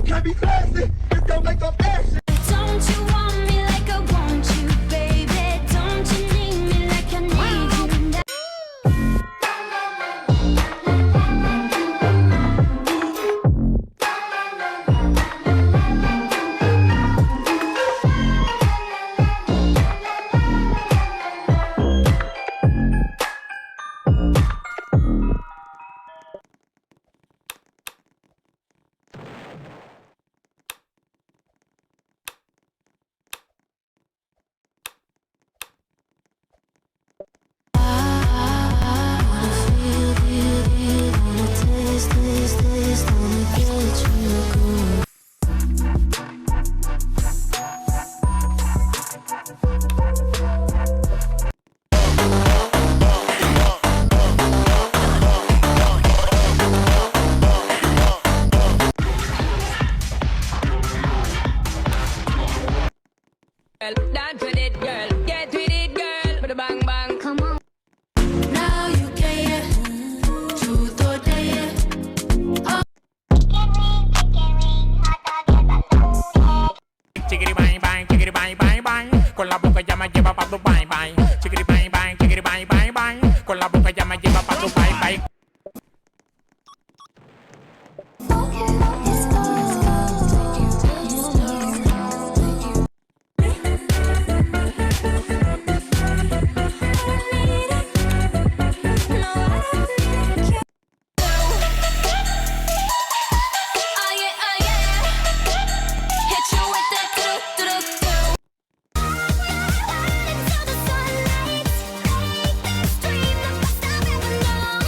Can't be classy, it's gonna make them action. Don't you want me like I want you, baby? Don't you need me like I need you? Dance with it, girl. Get with it, girl. With a bang bang. Come on. Now you care, truth or dare. Chickity bang bang, chickity bang bang bang. Con la boca ya me lleva pa' tu bang bang. Chickity bang bang, chickity bang bang bang. Con la boca ya me lleva pa' tu bang bang. Let's Oh yeah, oh yeah. Hit you with that do-do-do-do. Until the sunlight, take this dream the best I've ever known.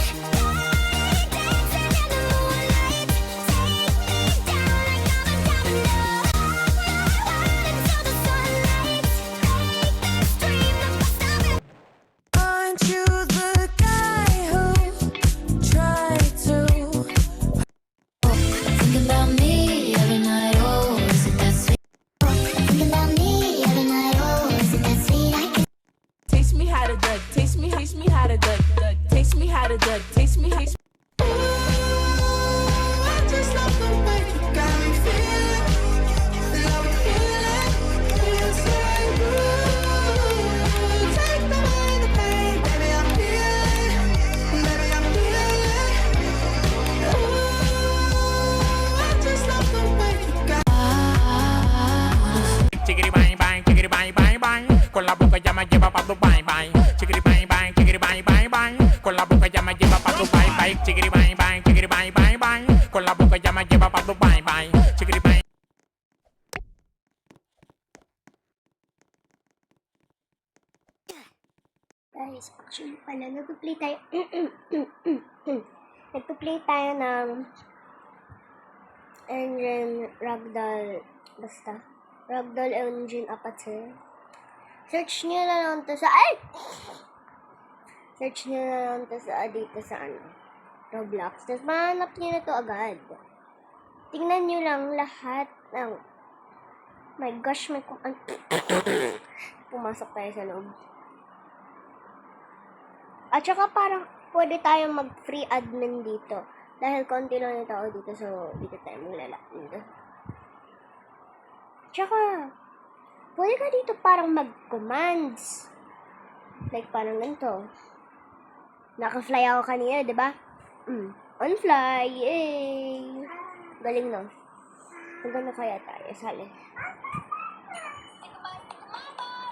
Dancing in the moonlight, take me down like I'm a domino. Until the sunlight, take this dream the best I've ever. Aren't you the guy who tried to? Think about me every night, oh, is it that sweet? Think about me every night, oh, is it that sweet? I can Taste me how to dud. Taste me how to dud. Taste me how to dud. Taste me. I just love the way you got me feeling. Love me feeling. Inside you. Take away the pain, baby, I'm feeling. Baby, I'm feeling. Ooh, I just love the way you got. Chickity bang bang, chickity bang bang bang. Con la boca ya me lleva pa' tu bang bang. Chickity bang bang, chickity bang bang bang. Con la boca ya me lleva pa' tu bang bang. Chickity bang bang, chickity bang bang bang. Con la boca ya me lleva pa' tu bang bang. Chickity bang. Guys, actually pala, nagpa-play tayo. Nagpa-play tayo ng engine ragdoll. Basta. Ragdoll engine apache. Search nyo na lang to sa... Ay! Search nyo na lang to sa dito sa ano. Roblox. Tapos mahanap nyo na to agad. Tingnan nyo lang lahat ng... My gosh, may pumasok tayo sa loob. At saka parang pwede tayong mag-free admin dito. Dahil konti lang yung tao dito, so dito tayo maglalakad. Tsaka, pwede ka dito parang mag-commands. Like parang ganito. Naka-fly ako kanina, diba? On fly, yay! Galing no? Hanggang na kaya tayo, sali.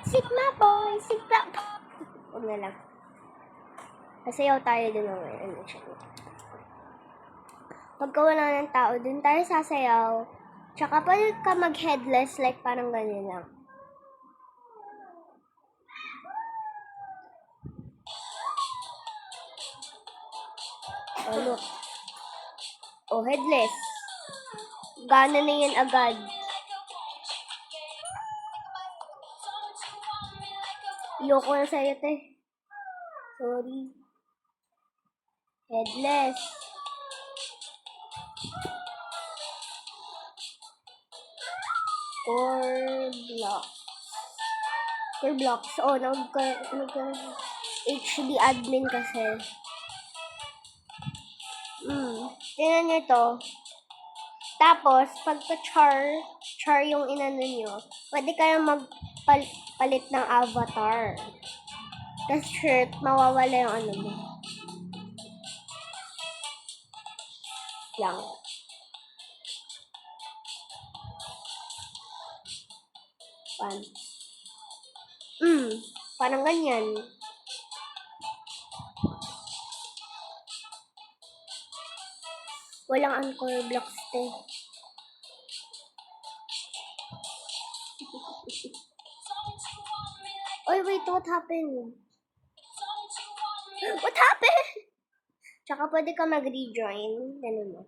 Sigma boy, Sigma boy. Huwag na lang. Kasayaw tayo dun ngayon. Pagka wala ng tao, dun tayo sasayaw. Tsaka pwede ka mag-headless, like parang ganyan lang. Oh, look. Oh, headless. Gana na yan agad. Yoko na sa'yo, te. Sorry. Headless. Core blocks. Core blocks. Oh, HD admin kasi. Tingnan nyo to. Tapos, pagka char yung inano nyo, pwede kayong magpalit ng avatar. Tapos shirt, mawawala yung ano mo. Lang. Parang ganyan. Walang anchor blocks te. Oy, wait, what happened? What happened? Tsaka pwede ka mag-rejoin. Ganun mo.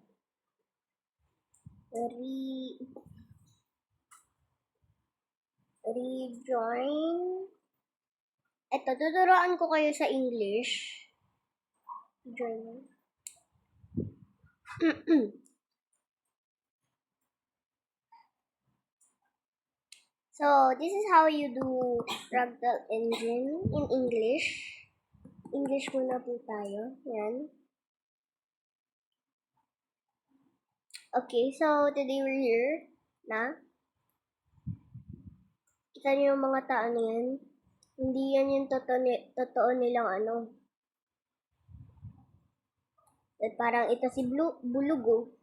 Rejoin. Eto, tuturuan ko kayo sa English. Join. So, this is how you do Ragdoll Engine in English. English muna po tayo. Yan. Okay, so today we're here na. Kita niyo yung mga tao na yan. Hindi yan yung totoo nilang ano. At parang ito si Bulugo.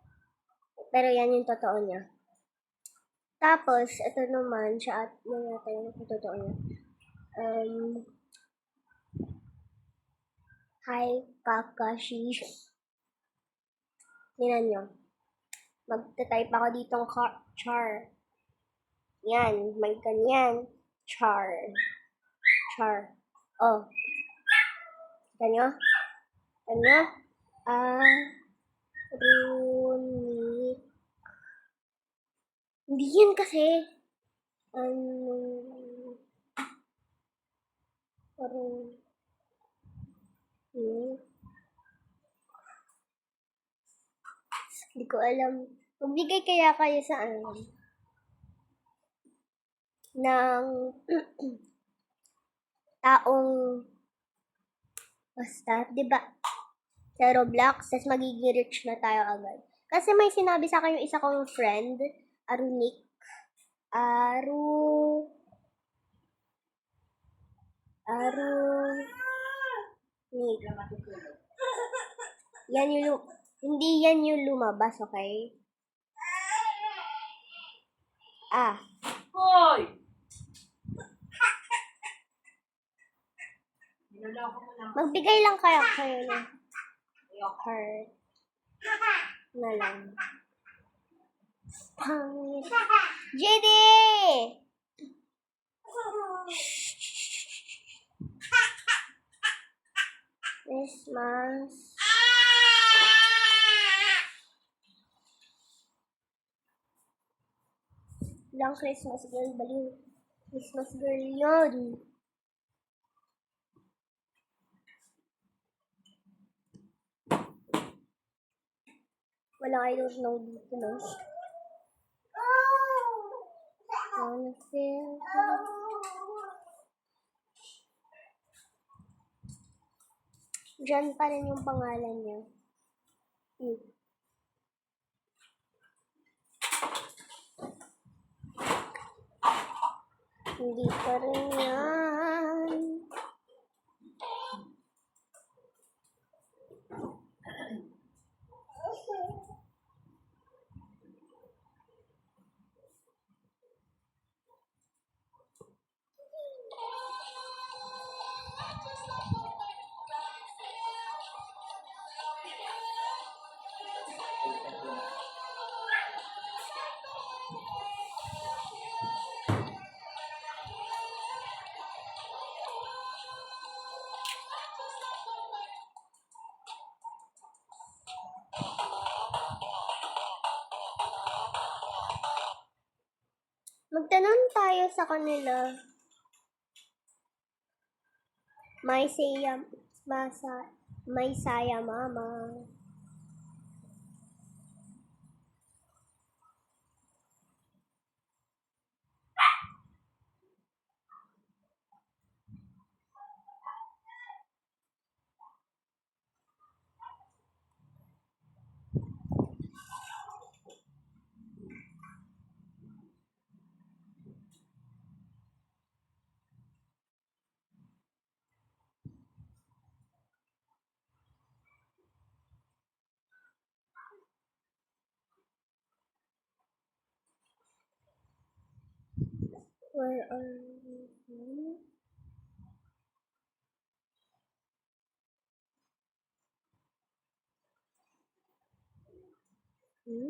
Pero yan yung totoo niya. Tapos, ito naman, siya at yung natin yung totoo niya. Hi, Kakashi. Tingnan nyo. Magta-type ako ditong char. Yan, may ganyan. Char. Oh. Kita nyo? Runic. Hindi yan kasi. Parang hindi ko alam. Magbigay kaya kayo sa ano ng taong basta, di ba? Sa Roblox, tapos magiging rich na tayo agad. Kasi may sinabi sa akin yung isa kong friend, Arunic. Yan yung, hindi yan yung lumabas, okay? Hoy! Magbigay lang kayo ng heart na lang. Pangit. JD! Christmas. Lang Christmas girl, baliw. Christmas girl yun. Wala I don't know dito na. Diyan pa rin yung pangalan niya. Hindi pa rin yan. Magtanong tayo sa kanila. May saya mama. Where are you? Hmm?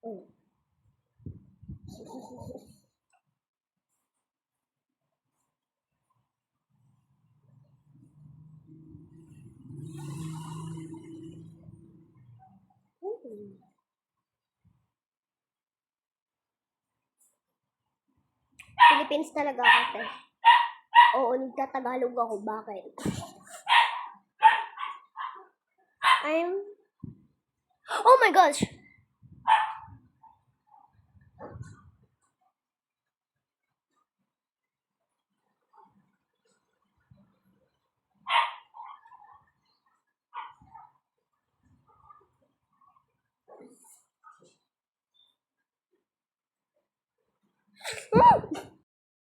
Oh. Hmm. Philippines talaga ako, te. Oo, nagtatagalog ako. Bakit? Oh my gosh!